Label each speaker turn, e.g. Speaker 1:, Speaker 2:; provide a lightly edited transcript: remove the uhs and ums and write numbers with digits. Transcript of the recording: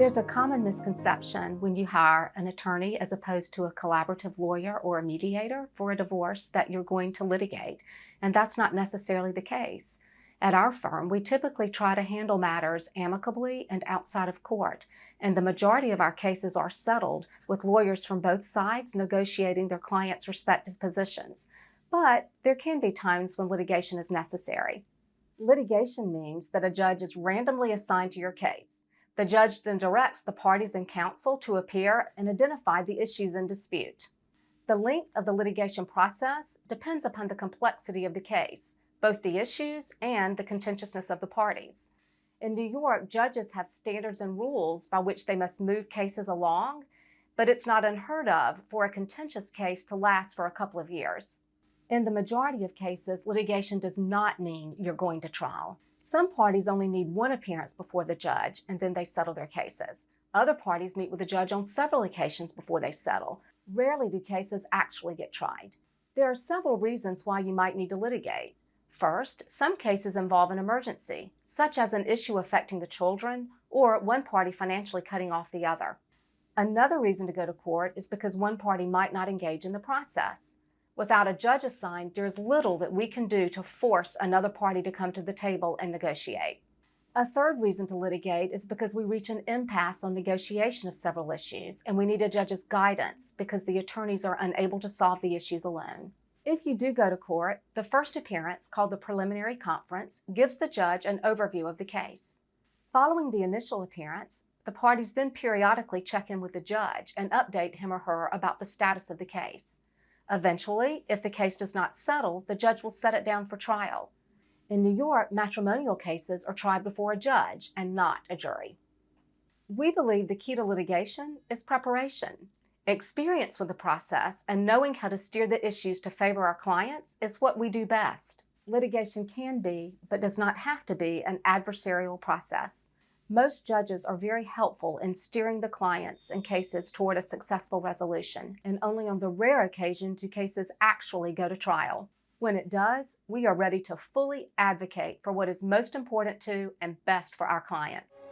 Speaker 1: There's a common misconception when you hire an attorney as opposed to a collaborative lawyer or a mediator for a divorce that you're going to litigate, and that's not necessarily the case. At our firm, we typically try to handle matters amicably and outside of court, and the majority of our cases are settled with lawyers from both sides negotiating their clients' respective positions. But there can be times when litigation is necessary. Litigation means that a judge is randomly assigned to your case. The judge then directs the parties and counsel to appear and identify the issues in dispute. The length of the litigation process depends upon the complexity of the case, both the issues and the contentiousness of the parties. In New York, judges have standards and rules by which they must move cases along, but it's not unheard of for a contentious case to last for a couple of years. In the majority of cases, litigation does not mean you're going to trial. Some parties only need one appearance before the judge, and then they settle their cases. Other parties meet with the judge on several occasions before they settle. Rarely do cases actually get tried. There are several reasons why you might need to litigate. First, some cases involve an emergency, such as an issue affecting the children or one party financially cutting off the other. Another reason to go to court is because one party might not engage in the process. Without a judge assigned, there's little that we can do to force another party to come to the table and negotiate. A third reason to litigate is because we reach an impasse on negotiation of several issues, and we need a judge's guidance because the attorneys are unable to solve the issues alone. If you do go to court, the first appearance, called the preliminary conference, gives the judge an overview of the case. Following the initial appearance, the parties then periodically check in with the judge and update him or her about the status of the case. Eventually, if the case does not settle, the judge will set it down for trial. In New York, matrimonial cases are tried before a judge and not a jury. We believe the key to litigation is preparation. Experience with the process and knowing how to steer the issues to favor our clients is what we do best. Litigation can be, but does not have to be, an adversarial process. Most judges are very helpful in steering the clients and cases toward a successful resolution, and only on the rare occasion do cases actually go to trial. When it does, we are ready to fully advocate for what is most important to and best for our clients.